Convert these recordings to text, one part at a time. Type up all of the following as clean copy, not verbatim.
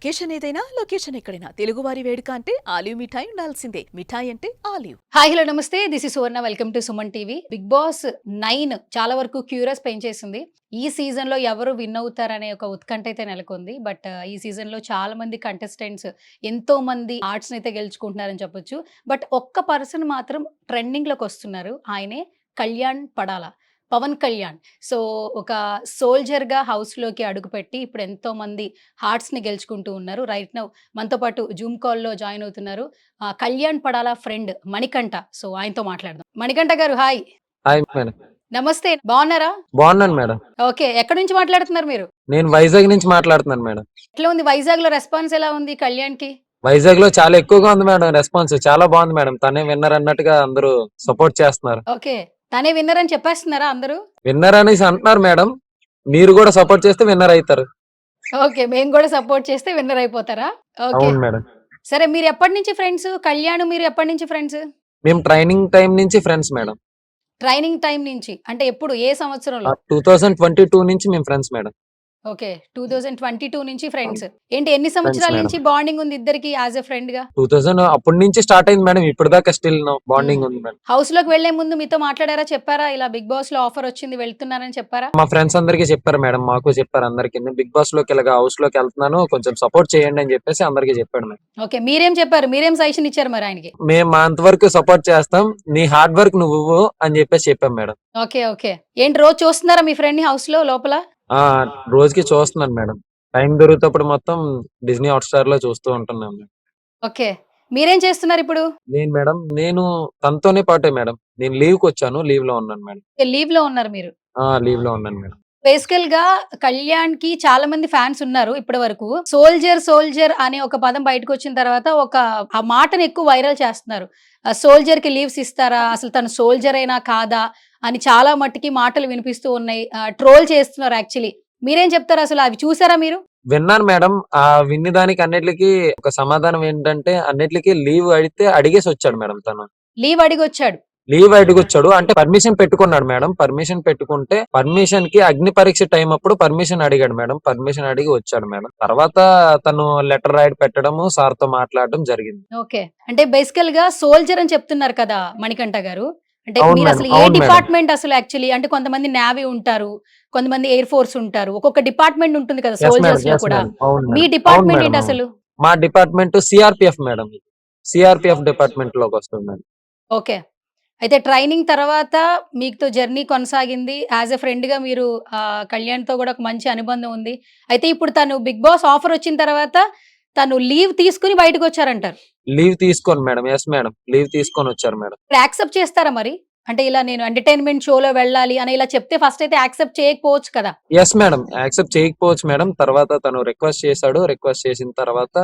Location ఏదైనా location ఎక్కడైనా తెలుగువారి వేడుక అంటే ఆలివ్ మిఠాయి ఉండాల్సిందే. మిఠాయి అంటే ఆలివ్. Hi hello namaste, this is Suvarna. Welcome to Suman TV. Bigg Boss 9 చాలా వరకు క్యూరియస్ పెంచేసింది. ఈ సీజన్ లో ఎవరు విన్ అవుతారనే ఒక ఉత్కంఠ అయితే నెలకొంది. బట్ ఈ సీజన్ లో చాలా మంది కంటెస్టెంట్స్ ఎంతో మంది ఆర్ట్స్ అయితే గెలుచుకుంటున్నారని చెప్పొచ్చు. బట్ ఒక్క పర్సన్ మాత్రం ట్రెండింగ్ లోకి వస్తున్నారు. ఆయనే కళ్యాణ్ పడాల, పవన్ కళ్యాణ్. సో ఒక సోల్జర్ గా హౌస్ లోకి అడుగుపెట్టి ఇప్పుడు ఎంతో మంది హార్ట్స్ ని గెలుచుకుంటూ ఉన్నారు. రైట్ నౌ మనతో పాటు జూమ్ కాల్ లో జాయిన్ అవుతున్నారు కళ్యాణ్ పడాల ఫ్రెండ్ మణికంఠ. సో ఆయనతో మాట్లాడదాం. మణికంఠ గారు హాయ్. Hi madam. నమస్తే, బాగున్నారా? బాగున్నాను మేడం. ఓకే, ఎక్కడి నుంచి మాట్లాడుతున్నారు మీరు? నేను వైజాగ్ నుంచి మాట్లాడుతున్నాను మేడం. ఎట్లా ఉంది వైజాగ్ లో రెస్పాన్స్, ఎలా ఉంది కళ్యాణ్ కి? వైజాగ్ లో చాలా ఎక్కువగా ఉంది మేడం. రెస్పాన్స్ చాలా బాగుంది మేడం. తనే విన్నర్ అన్నట్టుగా అందరూ సపోర్ట్ చేస్తున్నారు. ఓకే, తనే విన్నర్ అని చెప్పేస్తున్నారా అందరూ? విన్నర్ అనేసి అంటున్నారు మేడం. మీరు కూడా సపోర్ట్ చేస్తే విన్నర్ అవుతారు. ఓకే, మేము కూడా సపోర్ట్ చేస్తే విన్నర్ అయిపోతారా? ఓకే అవును మేడం. సరే, మీరు ఎప్పటి నుంచి ఫ్రెండ్స్? కళ్యాణ్ మీరు ఎప్పటి నుంచి ఫ్రెండ్స్? మేము ట్రైనింగ్ టైం నుంచి ఫ్రెండ్స్ మేడం. ట్రైనింగ్ టైం నుంచి అంటే ఎప్పుడు, ఏ సంవత్సరంలో? 2022 నుంచి మేము ఫ్రెండ్స్ మేడం. ఓకే, 2022 నుంచి ఫ్రెండ్స్. ఏంటి, ఎన్ని ఫ్రెండ్స్ సంవత్సరాల మేడం. నుంచి బాండింగ్ ఉంది ఇద్దరికి యాజ్ ఎ ఫ్రెండ్ గా? 2000 అప్పటి నుంచి స్టార్ట్ అయింది మేడం. ఇప్పుడు దాకా స్టిల్ బాండింగ్ ఉంది మేడం. హౌస్ లోకి వెళ్లే ముందు మీతో మాట్లాడారా, చెప్పారా ఇలా బిగ్ బాస్ లో ఆఫర్ వచ్చింది వెళ్తున్నారని చెప్పారా? మా ఫ్రెండ్స్ అందరికీ చెప్పారు మేడం. మాకు చెప్పారు అందరికి. బిగ్ బాస్ లోకి ఇలాగా హౌస్ లోకి వెళ్తున్నాను, కొంచెం సపోర్ట్ చేయండి అని చెప్పేసి అందరికీ చెప్పాడు మేడం. ఓకే, మీరేం చెప్పారు? మీరేం సజెషన్ ఇచ్చారు మరి ఆయనకి? మేము మా అంతవరకు సపోర్ట్ చేస్తాం, నీ హార్డ్ వర్క్ నువ్వు అని చెప్పేసి చెప్పాం మేడం. ఓకే ఓకే, ఏంటి రోజు చూస్తున్నారా మీ ఫ్రెండ్ ని హౌస్ లో లోపల? ఆ రోజుకి చూస్తున్నాను మేడం. టైం దొరికినప్పుడు మొత్తం డిజ్నీ హాట్‌స్టార్ లో చూస్తూ ఉంటున్నాం మేడం. ఓకే, మీరేం చేస్తున్నారు ఇప్పుడు? నేను తనతోనే పాటే మేడం. నేను లీవ్ కి వచ్చాను, లీవ్ లో ఉన్నాను మేడం. లీవ్ లో ఉన్నారు మీరు? లీవ్ లో ఉన్నాను మేడం. బేసికల్ గా కళ్యాణ్ కి చాలా మంది ఫ్యాన్స్ ఉన్నారు ఇప్పటి వరకు. సోల్జర్ సోల్జర్ అనే ఒక పదం బయటకు వచ్చిన తర్వాత ఆ మాటను ఎక్కువ వైరల్ చేస్తున్నారు. సోల్జర్ కి లీవ్స్ ఇస్తారా, అసలు తను సోల్జర్ అయినా కాదా అని చాలా మట్టుకి మాటలు వినిపిస్తూ ఉన్నాయి. ట్రోల్ చేస్తున్నారు యాక్చువల్లీ. మీరేం చెప్తారు అసలు? అవి చూసారా మీరు? విన్నాను మేడం. విన్ని దానికి అన్నిటికి ఒక సమాధానం ఏంటంటే, అన్నిటికి లీవ్ అడిగితే అడిగేసి వచ్చాడు మేడం తను. లీవ్ అడిగొచ్చాడు. లీవ్ అడిగొచ్చాడు అంటే పర్మిషన్ పెట్టుకున్నాడు మేడం. పర్మిషన్ పెట్టుకుంటే పర్మిషన్ కి అగ్ని పరీక్ష టైం అప్పుడు పర్మిషన్ అడిగాడు మేడం. పర్మిషన్ అడిగి వచ్చాడు మేడం. తర్వాత తను లెటర్ రాయడ్ పెట్టడము, సార్ తో మాట్లాడడం జరిగింది. ఓకే, అంటే బేసికల్ గా సోల్జర్ అని చెప్తున్నారు కదా మణికంఠ గారు. అంటే అవును మీరు మేడం. అసలు ఏ అవును మేడం. డిపార్ట్మెంట్ అసలు యాక్చువల్లీ? అంటే కొంతమంది నేవీ ఉంటారు, కొంతమంది ఎయిర్ ఫోర్స్ ఉంటారు, ఒక్కొక్క డిపార్ట్మెంట్ ఉంటుంది కదా ఎస్ మేడం. సోల్జర్స్ లో ఎస్ కూడా. మేడం. అవును మీ మేడం. అవును డిపార్ట్మెంట్ మేడం. ఏంటి అవును. అసలు? మా department CRPF madam. CRPF department లోకి వస్తుంది మేడం. ఓకే, అయితే ట్రైనింగ్ తర్వాత మీతో జర్నీ కొనసాగింది. యాజ్ ఎ ఫ్రెండ్ గా మీరు కళ్యాణ్ తో కూడా ఒక మంచి అనుబంధం ఉంది. అయితే ఇప్పుడు తను బిగ్ బాస్ ఆఫర్ వచ్చిన తర్వాత తను లీవ్ తీసుకుని బయటకు వచ్చారంటారు. లీవ్ తీసుకోను మేడం. Yes madam. లీవ్ తీసుకొని వచ్చారు మేడం. యాక్సెప్ట్ చేస్తారా మరి? అంటే ఇలా నేను ఎంటర్టైన్మెంట్ షోలో వెళ్ళాలి అని ఇలా చెప్తే ఫస్ట్ అయితే యాక్సెప్ట్ చేయకపోవచ్చు కదా? Yes madam. యాక్సెప్ట్ చేయకపోవచ్చు మేడం. తర్వాత తను రిక్వెస్ట్ చేశాడు. రిక్వెస్ట్ చేసిన తర్వాత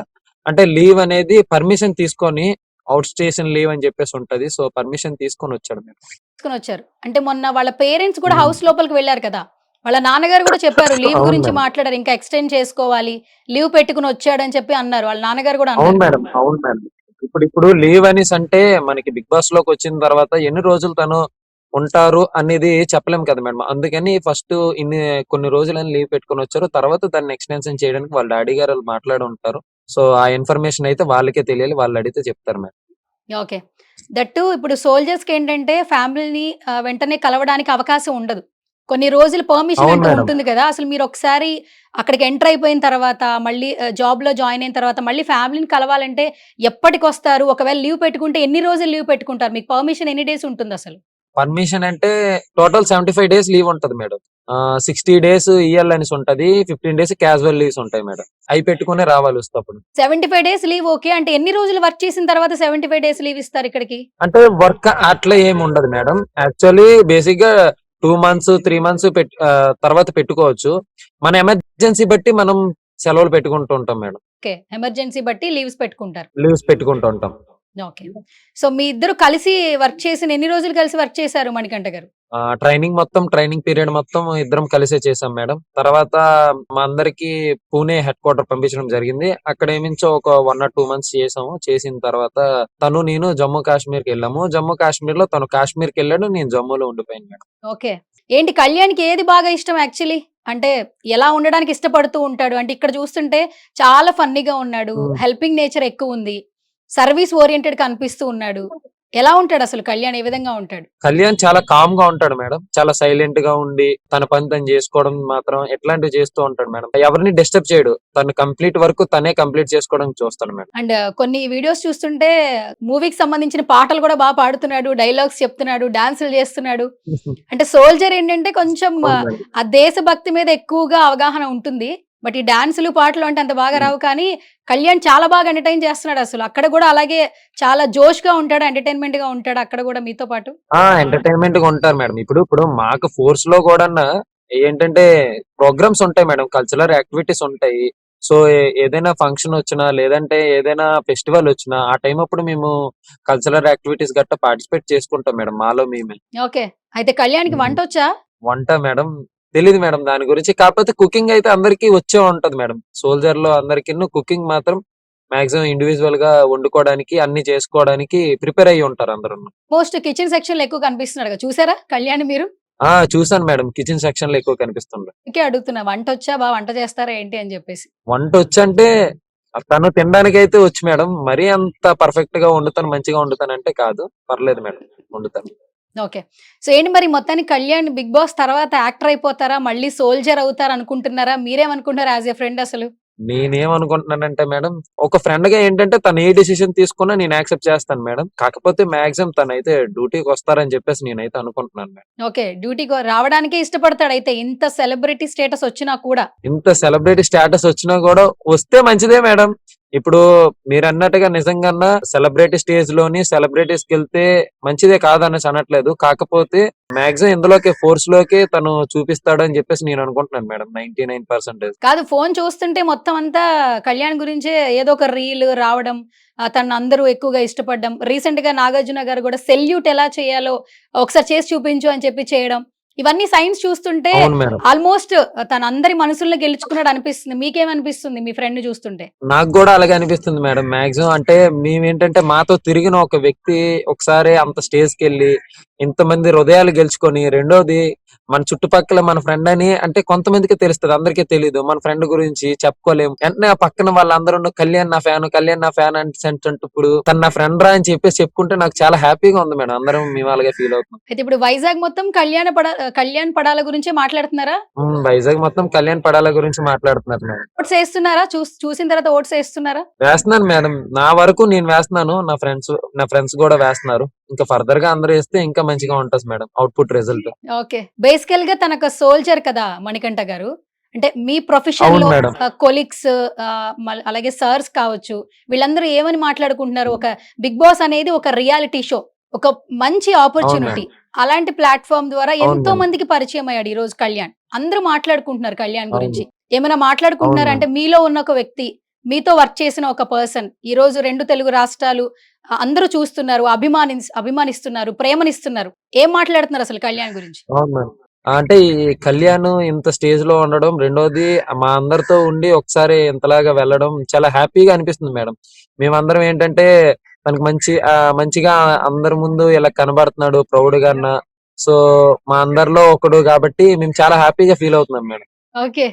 అంటే లీవ్ అనేది పర్మిషన్ తీసుకొని, అవుట్ స్టేషన్ లీవ్ అని చెప్పేసి ఉంటది. సో పర్మిషన్ తీసుకొని వచ్చాడు మేడం. తీసుకొని వచ్చారు. అంటే మొన్న వాళ్ళ పేరెంట్స్ కూడా ఉమ్. హౌస్ లోపలికి వెళ్ళారు కదా, వాళ్ళ నాన్నగారు కూడా చెప్పారు లీవ్ అవును గురించి మేడం. మాట్లాడారు, ఇంకా ఎక్స్టెండ్ చేసుకోవాలి, లీవ్ పెట్టుకుని వచ్చాడని చెప్పి అన్నారు. వాళ్ళ నాన్నగారు కూడా అవును అన్నారు. మేడం. అవును మేడం. ఇప్పుడు లీవ్ అనేసి అంటే మనకి బిగ్ బాస్ లోకి వచ్చిన తర్వాత ఎన్ని రోజులు తను ఉంటారు అనేది చెప్పలేం కదా మేడం. అందుకని ఫస్ట్ కొన్ని రోజులని లీవ్ పెట్టుకొని వచ్చారు. తర్వాత దాన్ని ఎక్స్టెన్షన్ చేయడానికి వాళ్ళ డాడీ గారు వాళ్ళు మాట్లాడి ఉంటారు. సో ఆ ఇన్ఫర్మేషన్ అయితే వాళ్ళకే తెలియాలి. వాళ్ళు అడిగితే చెప్తారు మేడం. ఓకే, దట్టు ఇప్పుడు సోల్జర్స్ కి ఏంటంటే ఫ్యామిలీని వెంటనే కలవడానికి అవకాశం ఉండదు. కొన్ని రోజులు పర్మిషన్ అవును అంటూ మేడం. ఉంటుంది కదా. అసలు మీరు ఒకసారి అక్కడికి ఎంటర్ అయిపోయిన తర్వాత మళ్ళీ జాబ్ లో జాయిన్ అయిన తర్వాత మళ్ళీ ఫ్యామిలీని కలవాలంటే ఎప్పటికి వస్తారు? ఒకవేళ లీవ్ పెట్టుకుంటే ఎన్ని రోజులు లీవ్ పెట్టుకుంటారు? మీకు పర్మిషన్ ఎన్ని డేస్ ఉంటుంది అసలు? పర్మిషన్ అంటే టోటల్ 75 డేస్ లీవ్ ఉంటది మేడం. 60 డేస్ ఈఎల్ అనేసి ఉంటది. 15 డేస్ క్యాజువల్ లీవ్స్ ఉంటాయి మేడం. అవి పెట్టుకునే రావాలి వస్తే అప్పుడు. 75 డేస్ లీవ్ ఓకే. అంటే ఎన్ని రోజులు వర్క్ చేసిన తర్వాత 75 డేస్ లీవ్ ఇస్తారు ఇక్కడికి? అంటే వర్క్ అట్లా ఏమి ఉండదు మేడం. యాక్చువల్లీ బేసిక్ గా 2 మంత్స్ 3 మంత్స్ తర్వాత పెట్టుకోవచ్చు. మన ఎమర్జెన్సీ బట్టి మనం సెలవులు పెట్టుకుంటూ ఉంటాం మేడం. ఓకే, ఎమర్జెన్సీ బట్టి లీవ్స్ పెట్టుకుంటారు. లీవ్స్ పెట్టుకుంటూ ఉంటాం. ఓకే, సో మీ ఇద్దరు కలిసి వర్క్ చేసిన ఎన్ని రోజులు కలిసి వర్క్ చేశారు మణికంఠ గారు? ట్రైనింగ్ పీరియడ్ మొత్తం ఇద్దరం కలిసే చేసాం మేడం. తర్వాత మా అందరికి పూణే హెడ్ క్వార్టర్ పంపించడం జరిగింది. అక్కడ ఏమించో ఒక 1 or 2 మంత్స్ చేసాము. చేసిన తర్వాత నేను జమ్మూ కాశ్మీర్ కి వెళ్ళాము. జమ్మూ కాశ్మీర్ లో తను కాశ్మీర్ కి వెళ్ళాడు, నేను జమ్మూలో ఉండిపోయాను మేడం. ఓకే, ఏంటి కళ్యాణ్కి ఏది బాగా ఇష్టం యాక్చువల్లీ? అంటే ఎలా ఉండడానికి ఇష్టపడుతూ ఉంటాడు? అంటే ఇక్కడ చూస్తుంటే చాలా ఫన్నీగా ఉన్నాడు. హ్మ్. హెల్పింగ్ నేచర్ ఎక్కువ ఉంది. సర్వీస్ ఓరియెంటెడ్ కనిపిస్తూ ఉన్నాడు. ఎలా ఉంటాడు అసలు కళ్యాణ్? ఏ విధంగా ఉంటాడు? కళ్యాణ్ చాలా కామ్ గా ఉంటాడు మేడం. చాలా సైలెంట్ గా ఉండి తన పని తను చేసుకోవడం మాత్రం ఎట్లాంటివి చేస్తూ ఉంటాడు మేడం. ఎవరిని డిస్టర్బ్ చేయడు. తను కంప్లీట్ వర్క్ తనే కంప్లీట్ చేసుకోవడానికి చూస్తాడు మేడం. అండ్ కొన్ని వీడియోస్ చూస్తుంటే మూవీకి సంబంధించిన పాటలు కూడా బాగా పాడుతున్నాడు. డైలాగ్స్ చెప్తున్నాడు. డాన్సులు చేస్తున్నాడు. అంటే సోల్జర్ ఏంటంటే కొంచెం అవును మేడం. ఆ దేశభక్తి మీద ఎక్కువగా అవగాహన ఉంటుంది. బట్ ఈ డాన్సులు పాటలు అంటే అంత బాగా రావు. కానీ కళ్యాణ్ చాలా బాగా ఎంటర్టైన్ చేస్తున్నాడు అసలు. అక్కడ కూడా అలాగే చాలా జోష్ గా ఉంటాడు. ఎంటర్టైన్మెంట్ గా ఉంటాడు అక్కడ కూడా మీతో పాటు. ఎంటర్టైన్మెంట్ గా ఉంటారు మేడం. ఇప్పుడు మాకు ఫోర్స్ లో కూడా ఏంటంటే ప్రోగ్రామ్స్ ఉంటాయి మేడం. కల్చరల్ యాక్టివిటీస్ ఉంటాయి. సో ఏదైనా ఫంక్షన్ వచ్చినా లేదంటే ఏదైనా ఫెస్టివల్ వచ్చినా ఆ టైం అప్పుడు మేము కల్చరల్ యాక్టివిటీస్ గట్టా పార్టిసిపేట్ చేసుకుంటాం మేడం. మాలో మేమే. ఓకే. అయితే కళ్యాణ్కి వంట వచ్చా? వంట మేడం తెలీదు మేడం దాని గురించి. కాకపోతే కుకింగ్ అయితే అందరికీ వచ్చే ఉంటది మేడం. సోల్జర్ లో అందరికి కుకింగ్ మాత్రం మాక్సిమం ఇండివిజువల్ గా వండుకోవడానికి అన్ని చేసుకోవడానికి ప్రిపేర్ అయ్యి ఉంటారు అందరూ. మోస్ట్ కిచెన్ సెక్షన్ లో ఎక్కువ కనిపిస్తున్నాడు. చూసారా కళ్యాణ్ మీరు? చూసాను మేడం. కిచెన్ సెక్షన్ లో ఎక్కువ కనిపిస్తుండ్రు. అందుకే అడుగుతున్నా, వంట వచ్చా? బాగా వంట చేస్తారా ఏంటి అని చెప్పేసి. వంట వచ్చంటే తను తినడానికి అయితే వచ్చు మేడం. మరీ అంత పర్ఫెక్ట్ గా వండుతాను మంచిగా వండుతాను అంటే కాదు. పర్లేదు మేడం వండుతాను. ఓకే. సో ఏంటి మరి మొత్తానికి కళ్యాణ్ బిగ్ బాస్ తర్వాత యాక్టర్ అయిపోతారా? మళ్ళీ సోల్జర్ అవుతారా అనుకుంటున్నారా? మీరేమనుకుంటారు యాజ్ ఎ ఫ్రెండ్ అసలు? నేనేమనుకుంటున్నానంటే మేడం, ఒక ఫ్రెండ్ గా ఏంటంటే తను ఏ డిసిషన్ తీసుకున్నా నేను యాక్సెప్ట్ చేస్తాను మేడం. కాకపోతే మాక్సిమం తనైతే డ్యూటీకి వస్తారని చెప్పేసి నేనైతే అనుకుంటున్నాను మేడం. ఓకే. డ్యూటీకి రావడానికే ఇష్టపడతాడు అయితే, ఇంత సెలబ్రిటీ స్టేటస్ వచ్చినా కూడా. ఇంత సెలబ్రిటీ స్టేటస్ వచ్చినా కూడా వస్తే మంచిదే మేడం. ఇప్పుడు మీరు అన్నట్టుగా నిజంగా సెలబ్రిటీ స్టేజ్ లోని సెలబ్రిటీస్ కి వెళ్తే మంచిదే కాదనేసి అనట్లేదు. కాకపోతే మాక్సిమం ఇందులోకి ఫోర్స్ లోకి తను చూపిస్తాడు అని చెప్పేసి నేను అనుకుంటున్నాను మేడం. 99%. కాదు, ఫోన్ చూస్తుంటే మొత్తం అంతా కళ్యాణ్ గురించే ఏదో ఒక రీల్ రావడం, తనను అందరూ ఎక్కువగా ఇష్టపడడం. రీసెంట్ గా నాగార్జున గారు కూడా సెల్యూట్ ఎలా చేయాలో ఒకసారి చేసి చూపించు అని చెప్పి చేయడం. ఇవన్నీ సైన్స్ చూస్తుంటే అవును మేడం. ఆల్మోస్ట్ తన అందరి మనసుల్ని గెలుచుకున్నాడు అనిపిస్తుంది. మీకేమనిపిస్తుంది మీ ఫ్రెండ్ చూస్తుంటే? నాకు కూడా అలాగే అనిపిస్తుంది మేడం. మాక్సిమం అంటే మేమేంటంటే మాతో తిరిగిన ఒక వ్యక్తి ఒకసారి అంత స్టేజ్ కి వెళ్ళి ఇంతమంది హృదయాలు గెలుచుకొని, రెండోది మన చుట్టుపక్కల మన ఫ్రెండ్ అని అంటే కొంతమందికి తెలుస్తుంది. అందరికీ తెలీదు. మన ఫ్రెండ్ గురించి చెప్పుకోలేము. వెంటనే ఆ పక్కన వాళ్ళందరూ కళ్యాణ్ నా ఫ్యాన్ అంటే ఇప్పుడు తన నా ఫ్రెండ్ రా అని చెప్పేసి చెప్పుకుంటే నాకు చాలా హ్యాపీగా ఉంది మేడం. అందరం మేము అలాగే ఫీల్ అవుతున్నాం. అయితే ఇప్పుడు వైజాగ్ మొత్తం కళ్యాణ్ పడాల గురించే మాట్లాడుతున్నారా? వైజాగ్ మొత్తం కళ్యాణ్ పడాల గురించి మాట్లాడుతున్నారు మేడం. ఓట్స్ వేస్తున్నారా? చూసిన తర్వాత ఓట్స్ వేస్తున్నారా? వేస్తున్నాను మేడం. నా వరకు నేను వేస్తున్నాను. నా ఫ్రెండ్స్ కూడా వేస్తున్నారు. ఇంకా ఫర్దర్ గా అందరూ వేస్తే ఇంకా మంచిగా ఉంటుంది మేడం అవుట్పుట్ రిజల్ట్. ఓకే. బేసికల్ గా తనకు సోల్జర్ కదా మణికంఠ గారు. అంటే మీ ప్రొఫెషన్ అవును లో మేడం. కొలీగ్స్, అలాగే సర్స్ కావచ్చు, వీళ్ళందరూ ఏమని మాట్లాడుకుంటున్నారు? ఒక బిగ్ బాస్ అనేది ఒక రియాలిటీ షో, ఒక మంచి ఆపర్చునిటీ. అలాంటి ప్లాట్ఫామ్ ద్వారా అవును ఎంతో మేడం. మందికి పరిచయం అయ్యాడు ఈ రోజు కళ్యాణ్. అందరూ మాట్లాడుకుంటున్నారు కళ్యాణ్ అవును. గురించి. ఏమైనా అవును మాట్లాడుకుంటున్నారా? మేడం. అంటే మీలో ఉన్న ఒక వ్యక్తి, మీతో వర్క్ చేసిన ఒక పర్సన్ ఈ రోజు 2 తెలుగు రాష్ట్రాలు అందరూ చూస్తున్నారు, అభిమానిస్తున్నారు, ప్రేమనిస్తున్నారు. ఏం మాట్లాడుతున్నారు అసలు కళ్యాణ్ గురించి? అవును మేడం. అంటే ఈ కళ్యాణ్ ఇంత స్టేజ్ లో ఉండడం, రెండోది మా అందరితో ఉండి ఒకసారి ఇంతలాగా వెళ్ళడం చాలా హ్యాపీగా అనిపిస్తుంది మేడం. మేమందరం ఏంటంటే తనకు మంచిగా అందరి ముందు ఇలా కనబడుతున్నాడు ప్రౌడ్ గా. సో మా అందరిలో ఒకడు కాబట్టి మేము చాలా హ్యాపీగా ఫీల్ అవుతున్నాం మేడం. ఓకే.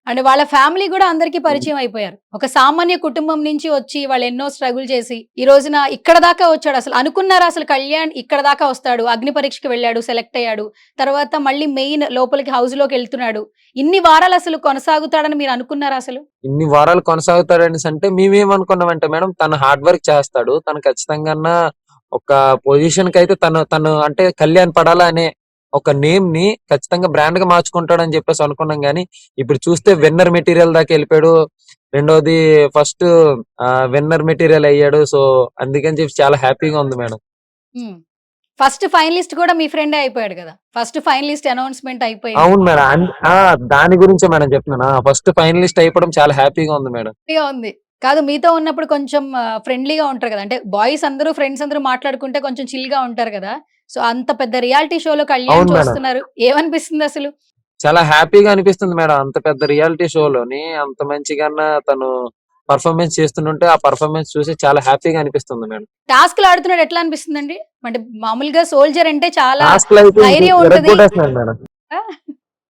అంటే వాళ్ళ ఫ్యామిలీ కూడా అందరికీ పరిచయం అయిపోయారు. ఒక సామాన్య కుటుంబం నుంచి వచ్చి వాళ్ళు ఎన్నో స్ట్రగుల్ చేసి ఈ రోజున ఇక్కడ దాకా వచ్చాడు. అసలు అనుకున్నారా అసలు కళ్యాణ్ ఇక్కడ దాకా వస్తాడు? అగ్ని పరీక్షకి వెళ్ళాడు, సెలెక్ట్ అయ్యాడు. తర్వాత మళ్ళీ మెయిన్ లోపలికి హౌస్ లోకి వెళ్తున్నాడు. ఇన్ని వారాలు అసలు కొనసాగుతాడని మీరు అనుకున్నారా అసలు? ఇన్ని వారాలు కొనసాగుతాడని అంటే మేమేమనుకున్నామంటే మేడం తను హార్డ్ వర్క్ చేస్తాడు. తను ఖచ్చితంగా ఒక పొజిషన్ కి అయితే తను అంటే కళ్యాణ్ పడాలా అనే ఒక నేమ్ ని ఖచ్చితంగా బ్రాండ్ గా మార్చుకుంటాడని చెప్పేసి అనుకున్నాం. గానీ ఇప్పుడు చూస్తే విన్నర్ మెటీరియల్ దాకా వెళ్ళిపోయాడు. రెండోది ఫస్ట్ విన్నర్ మెటీరియల్ అయ్యాడు. సో అందుకని చెప్పి చాలా హ్యాపీగా ఉంది మేడం. ఫస్ట్ ఫైనలిస్ట్ కూడా మీ ఫ్రెండే అయిపోయాడు కదా. ఫస్ట్ ఫైనలిస్ట్ అనౌన్స్మెంట్ అయిపోయింది. అవును మేడం. దాని గురించే మేడం చెప్తున్నా. ఫస్ట్ ఫైనలిస్ట్ అయిపోవడం చాలా హ్యాపీగా ఉంది మేడం. హ్యాపీగా ఉంది. కాదు, మీతో ఉన్నప్పుడు కొంచెం ఫ్రెండ్లీగా ఉంటారు కదా. అంటే బాయ్స్ అందరూ, ఫ్రెండ్స్ అందరూ మాట్లాడుకుంటే కొంచెం చిల్ గా ఉంటారు కదా. సో అంత పెద్ద రియాలిటీ షోలో కళ్యాణ్ అవును మేడం. చూస్తున్నారు. ఏమనిపిస్తుంది అసలు? చాలా హ్యాపీగా అనిపిస్తుంది మేడం. అంత పెద్ద రియాలిటీ షోలోని అంత మంచిగా తను పర్ఫార్మెన్స్ చేస్తుంటే ఆ పర్ఫార్మెన్స్ చూసి చాలా హ్యాపీగా అనిపిస్తుంది మేడం. టాస్క్లు ఆడుతున్నాడు ఎట్లా అనిపిస్తుందండి? అంటే మామూలుగా సోల్జర్ అంటే చాలా టాస్క్ అయితే ధైర్యం ఉంటది. విరగ్గొట్టేస్తున్నాడు మేడం.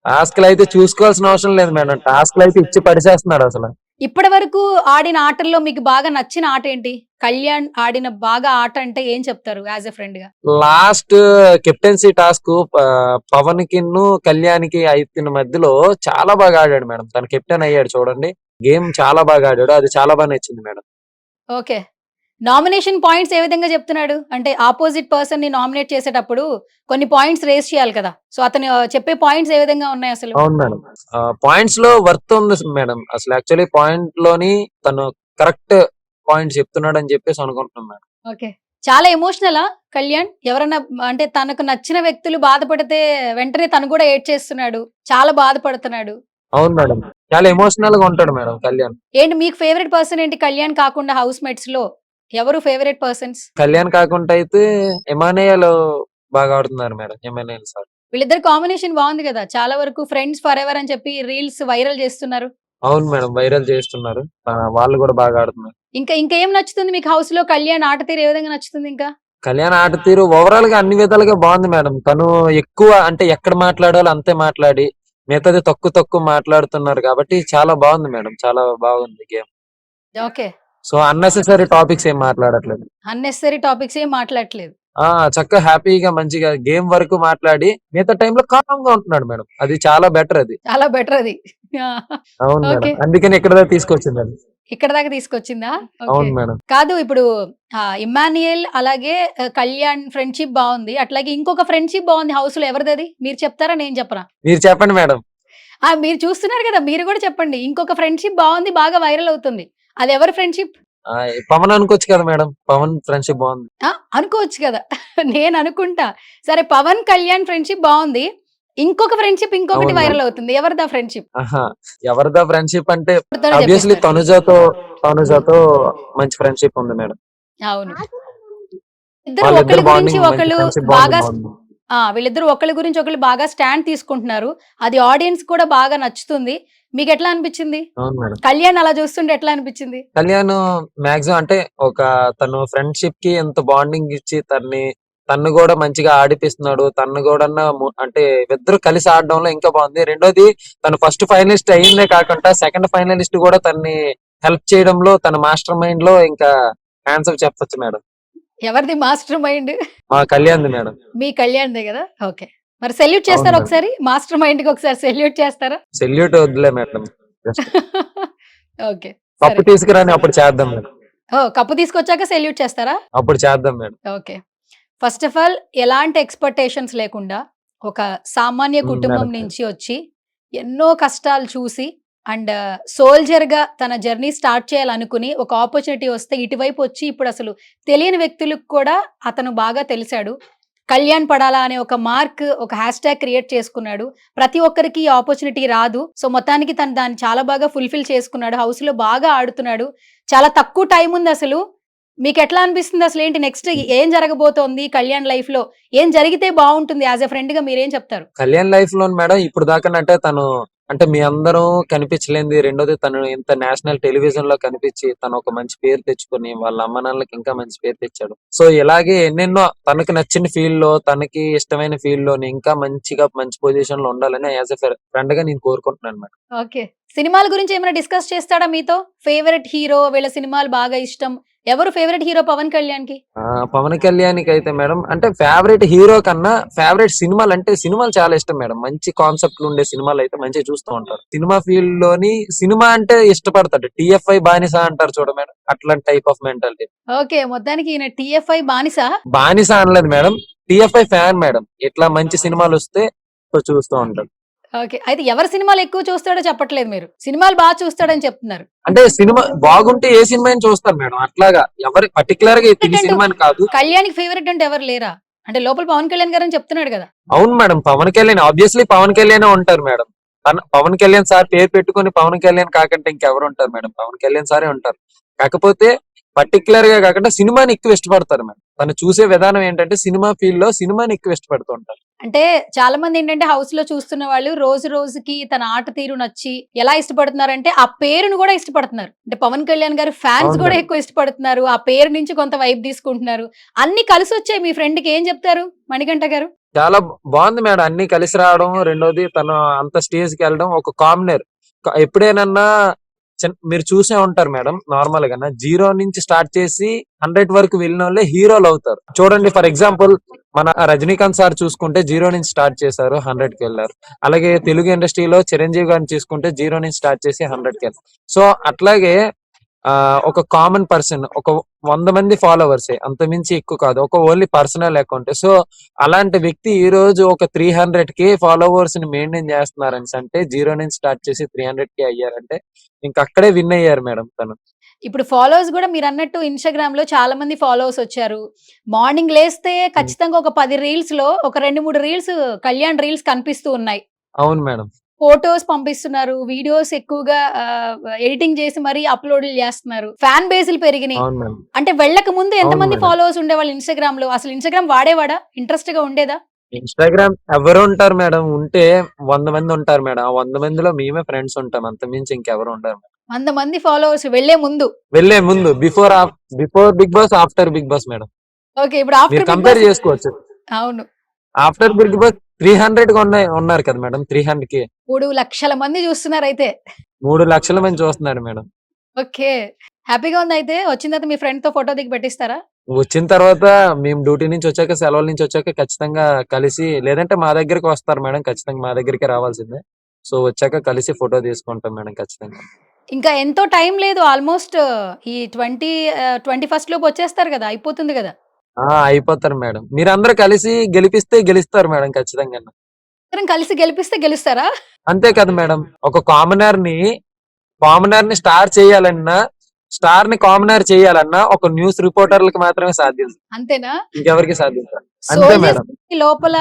టాస్క్లు అయితే చూసుకోవాల్సిన అవసరం లేదు మేడం, టాస్క్లు అయితే ఇచ్చి పడిచేస్తున్నాడు అసలు. ఇప్పటి వరకు ఆడిన ఆటల్లో మీకు బాగా నచ్చిన ఆట ఏంటి? కళ్యాణ్ ఆడిన బాగా ఆట అంటే ఏం చెప్తారు యాజ్ ఎ ఫ్రెండ్ గా? లాస్ట్ కెప్టెన్సీ టాస్క్ పవన్ కిన్ను కళ్యాణ్కి అయిన మధ్యలో చాలా బాగా ఆడాడు మేడం. తను కెప్టెన్ అయ్యాడు చూడండి, గేమ్ చాలా బాగా ఆడాడు, అది చాలా బాగా నచ్చింది మేడం. ఓకే. నామినేషన్ పాయింట్స్ ఏ విధంగా చెప్తున్నాడు? అంటే ఆపోజిట్ పర్సన్ ని నామినేట్ చేసేటప్పుడు కొన్ని పాయింట్స్ రేస్ చేయాలి కదా, సో అతను చెప్పే పాయింట్స్ ఏ విధంగా ఉన్నాయి అసలు? అవును మేడం, పాయింట్స్ లో వర్త్ ఉంది మేడం. అసలు యాక్చువల్లీ పాయింట్ లోని తను కరెక్ట్ పాయింట్ చెప్తున్నాడు అని చెప్పేసి అనుకుంటున్నాం మేడం. ఓకే. చాలా ఎమోషనలా కళ్యాణ్? ఎవరన్నా అంటే తనకు నచ్చిన వ్యక్తులు బాధపడితే వెంటనే తను కూడా ఏడ్ చేస్తున్నాడు, చాలా బాధపడుతున్నాడు. అవును మేడం, చాలా ఎమోషనల్ గా ఉంటాడు మేడం కళ్యాణ్. ఏంటి మీకు ఫేవరెట్ పర్సన్ ఏంటి కళ్యాణ్ కాకుండా? హౌస్ మేట్స్ లో ఎవరు ఫేవరెట్ పర్సన్స్? కళ్యాణ్ కాకుండా అయితే ఎమానియల్ బాగా ఆడుతున్నారు మేడం, ఎమానియల్ సార్. వీళ్ళిద్దరు కాంబినేషన్ బాగుంది కదా, చాలా వరకు ఫ్రెండ్స్ ఫర్ ఎవర్ అని చెప్పి రీల్స్ వైరల్ చేస్తున్నారు. అవును మేడం, వైరల్ చేస్తున్నారు, వాళ్ళు కూడా బాగా ఆడుతున్నారు. ఇంకా ఇంకేం నచ్చుతుంది మీకు హౌస్ లో? కళ్యాణ్ ఆట తీరు ఏ విధంగా నచ్చుతుంది? ఇంకా కళ్యాణ్ ఆట తీరు ఓవరాల్ గా అన్ని విధాలుగా బాగుంది మేడం. తను ఎక్కువ అంటే ఎక్కడ మాట్లాడాలో అంతే మాట్లాడి, మిగతాది తక్కువ మాట్లాడుతున్నారు కాబట్టి చాలా బాగుంది మేడం, చాలా బాగుంది game. Okay. So unnecessary topics ఏం మాట్లాడట్లేదు. అన్నెసరీ టాపిక్స్ ఏం మాట్లాడట్లేదు. చక్కగా హ్యాపీగా మంచిగా గేమ్ వరకు మాట్లాడి మిగతా టైంలో కామ్ గా ఉంటున్నాడు మేడం, అది చాలా బెటర్, అది చాలా బెటర్ అది. అవును మేడం, ఓకే. అందుకని ఇక్కడ దాకా తీసుకొచ్చింది అది. ఇక్కడ దాకా తీసుకొచ్చిందా? ఓకే. అవును మేడం. కాదు ఇప్పుడు ఇమ్మాన్యుయల్ అలాగే కళ్యాణ్ ఫ్రెండ్షిప్ బాగుంది, అట్లాగే ఇంకొక ఫ్రెండ్షిప్ బాగుంది హౌస్ లో. ఎవరిది మీరు చెప్తారా నేను చెప్పరా? మీరు చెప్పండి మేడం. మీరు చూస్తున్నారు కదా, మీరు కూడా చెప్పండి. ఇంకొక ఫ్రెండ్షిప్ బాగుంది, బాగా వైరల్ అవుతుంది, అది ఎవరి ఫ్రెండ్షిప్? పవన్ అనుకోవచ్చు కదా మేడం, పవన్ ఫ్రెండ్షిప్ బాగుంది. అనుకోవచ్చు కదా. నేను అనుకుంటా. సరే, పవన్ కళ్యాణ్ ఫ్రెండ్షిప్ బాగుంది, ఇంకొక ఫ్రెండ్షిప్ ఇంకొకటి అవును వైరల్ మేడం. అవుతుంది, ఎవరిదా ఫ్రెండ్షిప్? ఎవరిదా ఫ్రెండ్షిప్ అంటే ఎవరితోనో ఆబ్వియస్లీ చెప్పేస్తారు. తనుజాతో మంచి ఫ్రెండ్షిప్ ఉంది మేడం. అవును. ఇద్దరు వాళ్ళిద్దరు ఒకళ్ళ గురించి బాండింగ్ మంచి ఒకళ్ళు ఫ్రెండ్షిప్ బాగా బాండింగ్ బాగుంది. వీళ్ళిద్దరు ఒకళ్ళ గురించి ఒకళ్ళు బాగా స్టాండ్ తీసుకుంటున్నారు, అది ఆడియన్స్ కూడా బాగా నచ్చుతుంది. మీకు ఎట్లా అనిపించింది? అవును మేడం. కళ్యాణ్ అలా చూస్తుంటే ఎట్లా అనిపించింది? కళ్యాణ్ మాక్సిమం అంటే ఒక తను ఫ్రెండ్షిప్ కి ఎంత బాండింగ్ ఇచ్చి తను కూడా మంచిగా ఆడిపిస్తున్నాడు. తను కూడా అంటే ఇద్దరు కలిసి ఆడడంలో ఇంకా బాగుంది. రెండోది, తను ఫస్ట్ ఫైనలిస్ట్ అయిందే కాకుండా సెకండ్ ఫైనలిస్ట్ కూడా తన్ని హెల్ప్ చేయడంలో తన మాస్టర్ మైండ్ లో ఇంకా ఆన్సర్ చెప్పొచ్చు మేడం. ఎవరిది మాస్టర్ మైండ్? మా కళ్యాణ్ది మేడం. మీ కళ్యాణ్దే కదా. ఓకే. మరి సెల్యూట్ అవును చేస్తారా మేడం. ఒకసారి? మాస్టర్ మైండ్ కి ఒకసారి సెల్యూట్ చేస్తారా? సెల్యూట్ వద్దులే మేడం, జస్ట్ ఓకే. కప్పు సరే. తీసుకురాని అప్పుడు చేద్దాం మేడం, కప్పు తీసుకొచ్చాక సెల్యూట్ చేస్తారా? అప్పుడు చేద్దాం madam. Okay. First of all ఎలాంటి ఎక్స్‌పెక్టేషన్స్ లేకుండా ఒక సామాన్య కుటుంబం మేడం. నుంచి వచ్చి ఎన్నో కష్టాలు చూసి అండ్ సోల్జర్‌గా తన జర్నీ స్టార్ట్ చేయాలనుకుని ఒక ఆపర్చునిటీ వస్తే ఇటువైపు వచ్చి ఇప్పుడు అసలు తెలియని వ్యక్తులకు కూడా అతను బాగా తెలిసాడు. కళ్యాణ్ పడాలా అనే ఒక మార్క్, ఒక హ్యాష్‌ట్యాగ్ క్రియేట్ చేసుకున్నాడు. ప్రతి ఒక్కరికి ఈ ఆపర్చునిటీ రాదు. సో మొత్తానికి తను దాన్ని చాలా బాగా ఫుల్‌ఫిల్ చేసుకున్నాడు. హౌస్‌లో బాగా ఆడుతున్నాడు. చాలా తక్కువ టైం ఉంది అసలు. మీకెట్లా అనిపిస్తుంది అసలేంటి నెక్స్ట్ ఏం జరగబోతోంది కళ్యాణ్ లైఫ్‌లో? ఏం జరిగితే బావుంటుంది? యాస్ ఎ ఫ్రెండ్‌గా మీరేం చెప్తారు? కళ్యాణ్ లైఫ్ లో మేడం ఇప్పుడు దాకా అంటే తను అంటే మీ అందరూ కనిపించలేంది. రెండోది, తను ఇంత నేషనల్ టెలివిజన్ లో కనిపించి తను ఒక మంచి పేరు తెచ్చుకొని వాళ్ళ అమ్మ నాన్నలకి ఇంకా మంచి పేరు తెచ్చాడు. సో ఇలాగే ఎన్నెన్నో తనకి నచ్చిన ఫీల్డ్ లో, తనకి ఇష్టమైన ఫీల్డ్ లోని ఇంకా మంచిగా మంచి పొజిషన్ లో ఉండాలని యాజ్ ఎ ఫ్రెండ్ గా నేను కోరుకుంటున్నాను మేడం. ఓకే. సినిమాల గురించి ఏమైనా డిస్కస్ చేస్తాడా మీతో? ఫేవరెట్ హీరో, వీళ్ళ సినిమాలు బాగా ఇష్టం. ఎవరు ఫేవరెట్ హీరో పవన్ కళ్యాణ్‌కి? పవన్ కళ్యాణ్కి అయితే మేడం అంటే ఫేవరెట్ హీరో కన్నా ఫేవరెట్ సినిమాలు అంటే సినిమాలు చాలా ఇష్టం మేడం. మంచి కాన్సెప్ట్లు ఉండే సినిమాలు అయితే మంచిగా చూస్తూ ఉంటారు. సినిమా ఫీల్డ్ లోని సినిమా అంటే ఇష్టపడతాడు. టిఎఫ్ఐ బానిస అంటారు చూడ మేడం, అట్లాంటి టైప్ ఆఫ్ మెంటాలిటీ. ఓకే. మొత్తానికి ఈయన టీఎఫ్ఐ బానిసా? బానిస అనలేదు మేడం, టిఎఫ్ఐ ఫ్యాన్ మేడం. ఇట్లా మంచి సినిమాలు వస్తే చూస్తూ ఉంటాడు. ఓకే. అయితే ఎవరి సినిమాలు ఎక్కువ చూస్తాడో చెప్పట్లేదు మీరు. సినిమాలు బాగా చూస్తాడని చెప్తున్నారు. అంటే సినిమా బాగుంటే ఏ సినిమా అయినా చూస్తారు మేడం. అట్లాగా ఎవరి పర్టికులర్ గా ఈ సినిమా అని కాదు. కళ్యాణ్‌కి ఫేవరెట్ అంటే ఎవరు లేరా? అంటే లోపల పవన్ కళ్యాణ్ గారని చెప్తున్నాడు కదా. అవును మేడం, పవన్ కళ్యాణ్ ఆబ్వియస్లీ పవన్ కళ్యాణ్ ఉంటారు మేడం. పవన్ కళ్యాణ్ సార్ పేరు పెట్టుకొని పవన్ కళ్యాణ్ కాకంటే ఇంకెవరు ఉంటారు మేడం? పవన్ కళ్యాణ్ సారే ఉంటారు. కాకపోతే పర్టికులర్ గా కాకుండా సినిమాని ఎక్కువ ఇష్టపడతారు మేడం. తను చూసే విధానం ఏంటంటే సినిమా ఫీల్డ్ లో సినిమాని ఎక్కువ ఇష్టపడుతూ ఉంటారు. అంటే చాలా మంది ఏంటంటే హౌస్ లో చూస్తున్న వాళ్ళు రోజు రోజుకి తన ఆట తీరు నచ్చి ఎలా ఇష్టపడుతున్నారంటే ఆ పేరును కూడా ఇష్టపడుతున్నారు. అంటే పవన్ కళ్యాణ్ గారు ఫ్యాన్స్ అవును కూడా మేడం. ఎక్కువ ఇష్టపడుతున్నారు. ఆ పేరు నుంచి కొంత వైబ్ తీసుకుంటున్నారు. అన్ని కలిసి వచ్చాయి. మీ ఫ్రెండ్ కి ఏం చెప్తారు మణికంఠ గారు? చాలా బాగుంది మేడం. అన్ని కలిసి రావడం. రెండోది తను అంత స్టేజ్ కి వెళ్ళడం ఒక కామనర్. ఎప్పుడేనన్నా మీరు చూసే ఉంటారు మేడం. నార్మల్ గా 0 నుంచి స్టార్ట్ చేసి 100 వరకు వెళ్ళిన వాళ్ళే హీరోలు అవుతారు. చూడండి ఫర్ ఎగ్జాంపుల్ మన రజనీకాంత్ సార్ చూసుకుంటే 0 నుంచి స్టార్ట్ చేశారు, 100 కి వెళ్ళారు. అలాగే తెలుగు ఇండస్ట్రీలో చిరంజీవి గారిని చూసుకుంటే 0 నుంచి స్టార్ట్ చేసి 100 కి వెళ్ళారు. సో అట్లాగే ఒక కామన్ పర్సన్ ఒక 100 మంది ఫాలోవర్స్ అంతమించి ఎక్కువ కాదు. ఒక ఓన్లీ పర్సనల్ అకౌంట్. సో అలాంటి వ్యక్తి ఈ రోజు ఒక 300K ఫాలోవర్స్ ని మెయింటైన్ చేస్తున్నారని అంటే 0 నుంచి స్టార్ట్ చేసి 300K అయ్యారంటే ఇంక అక్కడే విన్ అయ్యారు మేడం తను. ఇప్పుడు ఫాలోవర్స్ కూడా మీరు అన్నట్టు ఇన్‌స్టాగ్రామ్‌లో చాలా మంది ఫాలోవర్స్ వచ్చారు. మార్నింగ్ లేస్తే ఖచ్చితంగా ఒక 10 రీల్స్‌లో ఒక 2, 3 రీల్స్ కళ్యాణ్ రీల్స్ కనిపిస్తూ ఉన్నాయి. అవును మేడం. ఫోటోస్ పంపిస్తున్నారు. వీడియోస్ ఎక్కువగా ఎడిటింగ్ చేసి మరీ అప్‌లోడ్‌లు చేస్తున్నారు. ఫ్యాన్ బేస్‌లు పెరిగినాయి. అవును మేడం. అంటే వెళ్ళక ముందు అవును ఎంతమంది మేడం. ఫాలోవర్స్ ఉండేవాళ్ళు ఇన్‌స్టాగ్రామ్‌లో? అసలు ఇన్‌స్టాగ్రామ్ వాడేవాడా? ఇంట్రెస్ట్‌గా ఉండేదా? ఇన్‌స్టాగ్రామ్ ఎవరు ఉంటారు మేడం? ఉంటే 100 మంది ఉంటారు మేడం. ఆ 100 మందిలో మేమే ఫ్రెండ్స్ ఉంటాం. అంతకుమించి ఇంకెవరు ఉండరు. 100 మంది ఫాలోవర్స్ వెళ్ళే ముందు. వెళ్ళే ముందు before Bigg Boss, after Bigg Boss madam. Okay. ఇప్పుడు మీరు ఆఫ్టర్ బిగ్ కంపేర్ బాస్ చేసుకోవచ్చు. అవును. ఆఫ్టర్ బిగ్ బాస్ 300 గా ఉన్నారు కదా మేడం. 300K 3,00,000 మంది చూస్తున్నారైతే. 3 లక్షల మంది చూస్తున్నారు మేడం. ఓకే. హ్యాపీగా ఉందయితే. వచ్చిన తర్వాత మీ ఫ్రెండ్‌తో ఫోటో దిగి పెట్టిస్తారా? వచ్చిన తర్వాత మేము డ్యూటీ నుంచి వచ్చాక, సెలవుల నుంచి వచ్చాక ఖచ్చితంగా కలిసి, లేదంటే మా దగ్గరికి వస్తారు మేడం. ఖచ్చితంగా మా దగ్గరికి రావాల్సిందే. సో వచ్చాక కలిసి ఫోటో తీసుకుంటాం మేడం ఖచ్చితంగా. ఇంకా ఎంతో టైం లేదు. ఆల్‌మోస్ట్ ఈ 21 లోపు వచ్చేస్తారు గదా! అయిపోతుంది గదా! అయిపోతారు మేడం. మీరందరూ కలిసి గెలిపిస్తే గెలుస్తారు మేడం ఖచ్చితంగా. అందరం కలిసి గెలిపిస్తే గెలుస్తారా? అంతే కదా మేడం. ఒక కామనర్ ని స్టార్ చేయాలన్నా, స్టార్ ని కామనర్ చేయాలన్నా ఒక న్యూస్ రిపోర్టర్లకు మాత్రమే సాధ్యం. అంతేనా? ఇంకెవరికి సాధ్యం కాదు. అంతే సోల్జర్స్ మేడం. లోపల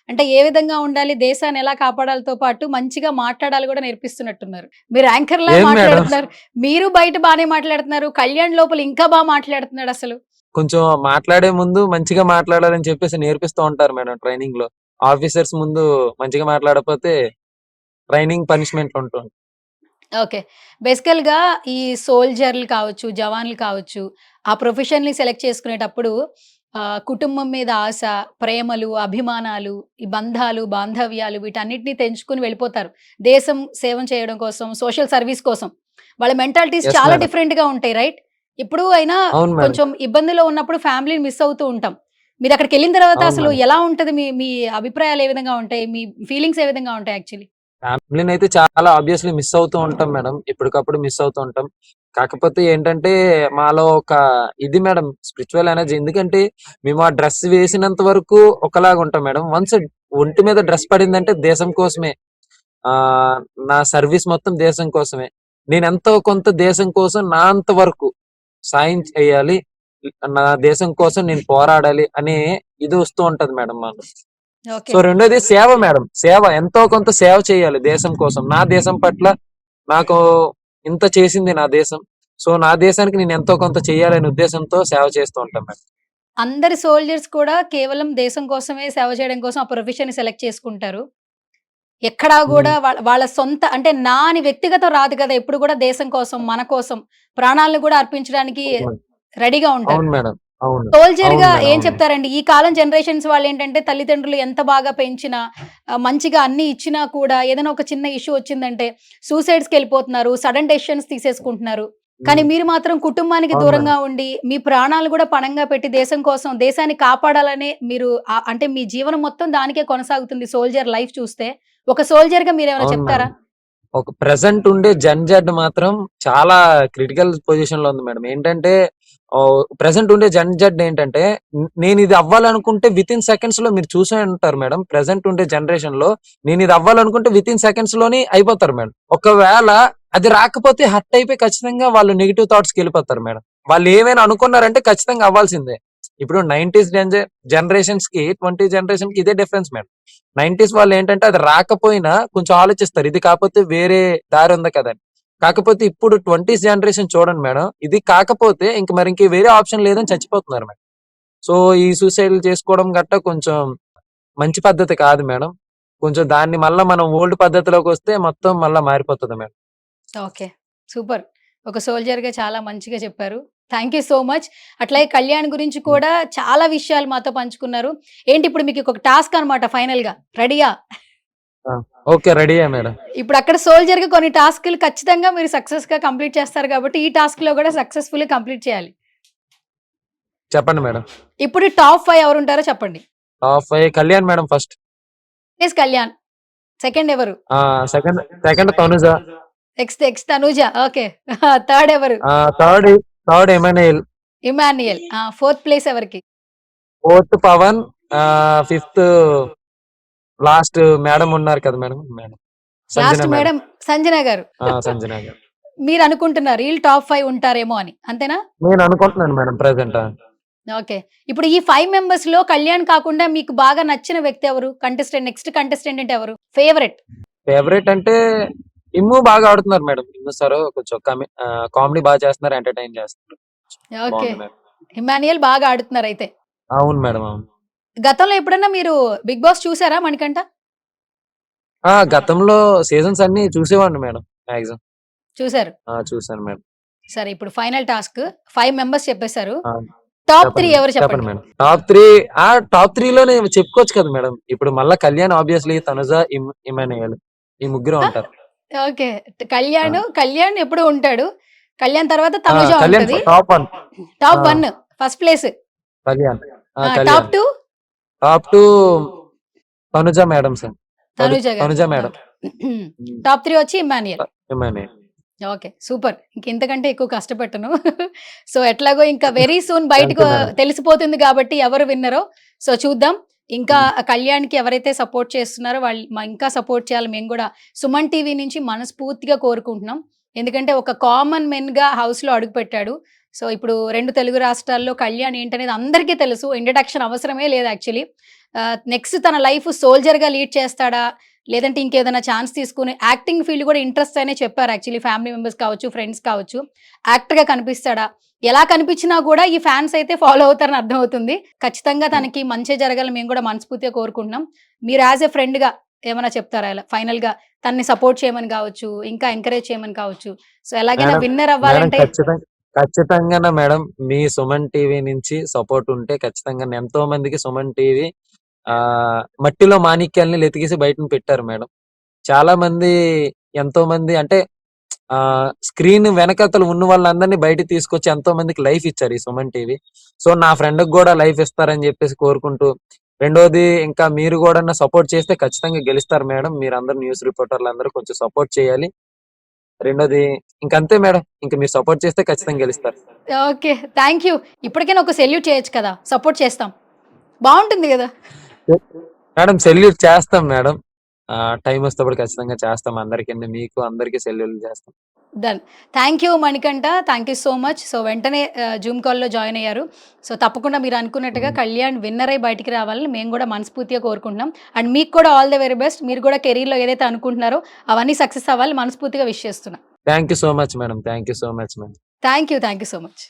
అంటే ఏ విధంగా ఉండాలి, దేశాన్ని ఎలా కాపాడాలితో పాటు మంచిగా మాట్లాడాలి గూడా నేర్పిస్తున్నట్టున్నారు. మీరు యాంకర్‌లా ఏం మేడం? మాట్లాడుతున్నారు. మీరు బయట బానే మాట్లాడుతున్నారు. కళ్యాణ్ లోపల ఇంకా మాట్లాడుతున్నాడసలు. కొంచెం మాట్లాడే ముందు మంచిగా మాట్లాడాలని చెప్పేసి నేర్పిస్తూ ఉంటారు మేడం ట్రైనింగ్ లో. ఆఫీసర్స్ ముందు మంచిగా మాట్లాడకపోతే ట్రైనింగ్ పనిష్మెంట్ ఉంటుంది. ఓకే. బేసికల్‌గా ఈ సోల్జర్‌లు కావచ్చు, జవాన్లు కావచ్చు, ఆ ప్రొఫెషన్‌ని సెలెక్ట్ చేసుకునేటప్పుడు కుటుంబం మీద ఆశ, ప్రేమలు, అభిమానాలు, ఈ బంధాలు, బాంధవ్యాలు వీటన్నిటిని తెంచుకొని వెళ్ళిపోతారు. దేశం సేవం చేయడం కోసం, సోషల్ సర్వీస్ కోసం. వాళ్ళ మెంటాలిటీస్ యెస్ చాలా మేడం. డిఫరెంట్‌గా ఉంటాయి. రైట్? ఇప్పుడు అయినా అవును మేడం. కొంచెం ఇబ్బందిలో ఉన్నప్పుడు ఫ్యామిలీని మిస్ అవుతూ ఉంటాం. మీరక్కడికెళ్ళిన తర్వాత అవును అసలు మేడం. ఎలా ఉంటది? మీ మీ అభిప్రాయాలు ఏ విధంగా ఉంటాయి? మీ ఫీలింగ్స్ ఏ విధంగా ఉంటాయి యాక్చువల్లీ? ఫ్యామిలీనైతే చాలా ఆబ్వియస్లీ మిస్ అవుతూ ఉంటాం మేడం. ఎప్పటికప్పుడు మిస్ అవుతూ ఉంటాం. కాకపోతే ఏంటంటే మాలో ఒక ఇది మేడం, స్పిరిచ్యువల్ ఎనర్జీ. ఎందుకంటే మేము ఆ డ్రెస్ వేసినంత వరకు ఒకలాగా ఉంటాం మేడం. వన్స్ ఒంటి మీద డ్రెస్ పడిందంటే దేశం కోసమే. ఆహ్, నా సర్వీస్ మొత్తం దేశం కోసమే. నేనెంతో కొంత దేశం కోసం నా అంత వరకు సాయం చేయాలి. నా దేశం కోసం నేను పోరాడాలి అనే ఇది వస్తూ ఉంటది మేడం మాకు. ఓకే. సో రెండోది సేవ మేడం. సేవ ఎంతో కొంత సేవ చేయాలి దేశం కోసం. నా దేశం పట్ల నాకు ఇంత చేసింది నా దేశం. సో నా దేశానికి నేను ఎంతో కొంత చేయాలనే ఉద్దేశంతో సేవ చేస్తూ ఉంటాను మేడం. అందరి సోల్జర్స్ కూడా కేవలం దేశం కోసమే సేవ చేయడం కోసం ఆ ప్రొఫెషన్‌ని సెలెక్ట్ చేసుకుంటారు. ఎక్కడా హ్మ్. గూడా వాళ్ళ సొంత అంటే నా అని వ్యక్తిగతం రాదు కదా! ఎప్పుడు కూడా దేశం కోసం, మన కోసం ప్రాణాలను కూడా అర్పించడానికి అవును. రెడీగా ఉంటారు. అవును మేడం. అవును. అవును సోల్జర్‌గా మేడం. ఏం అవును. చెప్తారండి? ఈ కాలం జనరేషన్స్ వాళ్ళేంటంటే తల్లిదండ్రులు ఎంత బాగా పెంచినా, మంచిగా అన్నీ ఇచ్చినా కూడా ఏదైనా ఒక చిన్న ఇష్యూ వచ్చిందంటే సూసైడ్స్‌కెళ్ళిపోతున్నారు. Sudden decisions తీసేసుకుంటున్నారు. కానీ హ్మ్. మీరు మాత్రం కుటుంబానికి అవును మేడం. దూరంగా ఉండి, మీ ప్రాణాలు గూడా పణంగా పెట్టి దేశం కోసం, దేశాన్ని కాపాడాలనే మీరు అంటే మీ జీవనం మొత్తం దానికే కొనసాగుతుంది సోల్జర్ లైఫ్ చూస్తే. ఒక సోల్జర్‌గా మీరేమైనా అవును మేడం. చెప్తారా? ఒక ప్రెజెంట్ ఉండే జెడ్ మాత్రం చాలా క్రిటికల్ పొజిషన్ లో ఉంది మేడం. ఏంటంటే ప్రెజెంట్ ఉండే జెడ్ ఏంటంటే నేను ఇది అవ్వాలనుకుంటే వితిన్ సెకండ్స్ లో మీరు చూసే ఉంటారు మేడం. ప్రెజెంట్ ఉండే జనరేషన్ లో నేను ఇది అవ్వాలనుకుంటే వితిన్ సెకండ్స్ లోని అయిపోతారు మేడం. ఒకవేళ అది రాకపోతే హర్ట్ అయిపోయి ఖచ్చితంగా వాళ్ళు నెగిటివ్ థాట్స్కి వెళ్ళిపోతారు మేడం. వాళ్ళు ఏమైనా అనుకున్నారంటే ఖచ్చితంగా అవ్వాల్సిందే. ఇప్పుడు 90s జనరేషన్స్ కి 20 జనరేషన్ కి ఇదే డిఫరెన్స్ మేడం. 90s వాళ్ళు ఏంటంటే అది రాకపోయినా కొంచెం ఆలోచిస్తారు. ఇది కాకపోతే వేరే దారి ఉంది కదని. కాకపోతే ఇప్పుడు 20s జనరేషన్ చూడండి మేడం. ఇది కాకపోతే ఇంక వేరే ఆప్షన్ లేదని చచ్చిపోతున్నారు మేడం. సో ఈ సూసైడ్‌లు చేసుకోవడం గట్టా కొంచెం మంచి పద్ధతి కాదు మేడం. కొంచెం దాన్ని మళ్ళా మనం ఓల్డ్ పద్ధతిలోకొస్తే మొత్తం మళ్ళా మారిపోతది మేడం. ఓకే. సూపర్. ఒక సోల్జర్‌గా చాలా మంచిగా చెప్పారు. Thank you so much. అట్లాగే కళ్యాణ్ గురించి కూడా చాలా విషయాలు మాతో పంచుకున్నారు. ఏంటి ఇప్పుడు మీకు ఒక టాస్క్ అనమాట ఫైనల్‌గా. రెడీయా? ఓకే. రెడీయే మేడం. ఇప్పుడు అక్కడ సోల్జర్‌గా కొన్ని టాస్క్‌లు ఖచ్చితంగా మీరు సక్సెస్‌గా కంప్లీట్ చేస్తారు కాబట్టి, ఈ టాస్క్‌లో కూడా సక్సెస్‌ఫుల్‌గా కంప్లీట్ చేయాలి. చెప్పండి మేడం. ఇప్పుడు టాప్ 5 ఎవరుంటారో చెప్పండి. Top 5 Kalyan madam first. Yes Kalyan. Second ఎవరు? Second second Tanuja. ఎక్స్ తనూజ. ఓకే. థర్డ్ ఎవరు? Third third Emmanuel. Emmanuel. Fourth place ఎవరికి? Fourth Pavan. Fifth last madam ఉన్నారు కదా madam. Madam last Sanjana madam. Madam Sanjana garu. Sanjana గారు. మీరు అనుకుంటున్నారు వీళ్ళు టాప్ 5 ఉంటారేమో అని. అంతేనా? నేను అనుకుంటున్నాను మేడం ప్రెసెంట్. ఓకే. ఇప్పుడు ఈ 5 మెంబర్స్‌లో కళ్యాణ్ కాకుండా మీకు బాగా నచ్చిన వ్యక్తి ఎవరు? నెక్స్ట్ కంటెస్టెంట్ అంటే ఎవరు? ఫేవరెట్. ఫేవరెట్ అంటే ఇమ్ము బాగా ఆడుతున్నారు మేడం. ఇమ్ము సార్ కొంచెం కామెడీ బాగా చేస్తున్నారు, ఎంటర్టైన్ చేస్తున్నారు. ఓకే. బాగుంది మేడం. ఇమాన్యుయల్ బాగా ఆడుతున్నారు అయితే. అవును మేడం. అవును. గతంలో ఎప్పుడన్నా మీరు బిగ్ బాస్ చూసారా మణికంఠ? గతంలో సీజన్స్ అన్ని చూసేవాడిని మేడం మాక్సిమం. చూసారు. చూసాను మేడం. సరే ఇప్పుడు ఫైనల్ టాస్క్ 5 మెంబర్స్ చెప్పేశారు. ఆ, టాప్ 3 చెప్పండి ఎవరు చెప్పండి చెప్పండి. మేడం. టాప్ త్రీ లోనే చెప్పుకోవచ్చు కదా మేడం. ఇప్పుడు మళ్ళా కళ్యాణ్, ఆబ్వియస్లీ తనుజ, ఇమాన్యుయల్ ఈ ముగ్గురు ఉంటారు. ఓకే. ఆ, కళ్యాణ్ ఎప్పుడు ఉంటాడు. కళ్యాణ్ తర్వాత తనుజ కళ్యాణ్ ఉంటది. Top 1. Top 1 first place. Kalyan. Top Kalyan 2 top 2 Tanuja madam sir. Tanuja గారు. తనుజ మేడం. టాప్ 3 వచ్చి ఇమాన్యుయల్. ఇమాన్యుయల్. ఓకే. సూపర్. ఇంతకంటే ఎక్కువ కష్టపెట్టను. సో ఎట్లాగో ఇంకా వెరీ సూన్ థ్యాంక్ బయటకు యూ మేడం. తెలిసిపోతుంది కాబట్టి ఎవరు విన్నరో. సో చూద్దాం. ఇంకా కళ్యాణ్‌కి ఎవరైతే సపోర్ట్ చేస్తున్నారో వాళ్ళు ఇంకా సపోర్ట్ చేయాలి. మేము కూడా సుమన్ టీవీ నుంచి మనస్ఫూర్తిగా కోరుకుంటున్నాం. ఎందుకంటే ఒక కామన్ మెన్‌గా హౌస్‌లో అడుగుపెట్టాడు. సో ఇప్పుడు 2 తెలుగు రాష్ట్రాల్లో కళ్యాణ్ ఏంటనేది అందరికీ తెలుసు. ఇంట్రడక్షన్ అవసరమే లేదు యాక్చువల్లీ. నెక్స్ట్ తన లైఫ్ సోల్జర్‌గా లీడ్ చేస్తాడా? లేదంటే ఇంకేదైనా ఛాన్స్ తీసుకొని యాక్టింగ్ ఫీల్డ్ కూడా ఇంట్రెస్ట్ అనే చెప్పారు యాక్చువల్లీ. ఫ్యామిలీ మెంబర్స్ కావచ్చు, ఫ్రెండ్స్ కావచ్చు. యాక్టర్‌గా కనిపిస్తాడా? ఎలా కనిపించినా కూడా ఈ ఫ్యాన్స్ అయితే ఫాలో అవుతారని అర్థమవుతుంది. ఖచ్చితంగా తనకి మంచే జరగాలని మేము కూడా మనస్ఫూర్తిగా కోరుకుంటున్నాం. మీరు యాజ్ ఎ ఫ్రెండ్‌గా ఏమైనా చెప్తారా ఇలా ఫైనల్‌గా తనని సపోర్ట్ చేయమని కావచ్చు, ఇంకా ఎంకరేజ్ చేయమని కావచ్చు. సో ఎలాగైనా మేడం విన్నర్ మేడం అవ్వాలంటే ఖచ్చితంగా మేడం మీ సుమన్ టీవీ నుంచి సపోర్ట్ ఉంటే ఖచ్చితంగా ఎంతో మందికి సుమన్ టీవీ మట్టిలో మాణిక్యాలని వెతికేసి బయటను పెట్టారు మేడం. చాలా మంది, ఎంతో మంది అంటే స్క్రీన్ వెనకతలు ఉన్న వాళ్ళందరినీ బయటికి తీసుకొచ్చి ఎంతో మందికి లైఫ్ ఇచ్చారు ఈ సుమన్ టీవీ. సో నా ఫ్రెండ్ కూడా లైఫ్ ఇస్తారని చెప్పేసి కోరుకుంటూ, రెండోది ఇంకా మీరు కూడా సపోర్ట్ చేస్తే ఖచ్చితంగా గెలుస్తారు మేడం. మీరందరూ న్యూస్ రిపోర్టర్లు అందరూ కొంచెం సపోర్ట్ చేయాలి. రెండోది ఇంకంతే మేడం. ఇంక మీరు సపోర్ట్ చేస్తే ఖచ్చితంగా గెలుస్తారు. ఓకే. Thank you. ఇప్పటికైనా ఒక సెల్యూట్ చేయొచ్చు కదా! సపోర్ట్ చేస్తాం. బావుంటుంది గదా! మేడం సెల్యూట్ చేస్తాం మేడం. టైం వస్తేప్పుడు ఖచ్చితంగా చేస్తాం. అందరికీ, మీకు అందరికీ సెల్యూట్ చేస్తాం. Done. Thank you Manikanta. Thank you so much. So వెంటనే జూమ్ కాల్‌లో జాయిన్ అయ్యారు. సో తప్పకుండా మీరు అనుకున్నట్టుగా కళ్యాణ్ విన్నర్ అయ్యి బయటికి రావాలని మేము కూడా మనస్ఫూర్తిగా కోరుకుంటున్నాం. అండ్ మీకు కూడా ఆల్ ది వెరీ బెస్ట్. మీరు కూడా కెరీర్‌లో ఏదైతే అనుకుంటున్నారో అవన్నీ సక్సెస్ అవ్వాలని మనస్ఫూర్తిగా విష్ చేస్తున్నా. Thank you so much madam. Thank you so much madam. Thank you so much.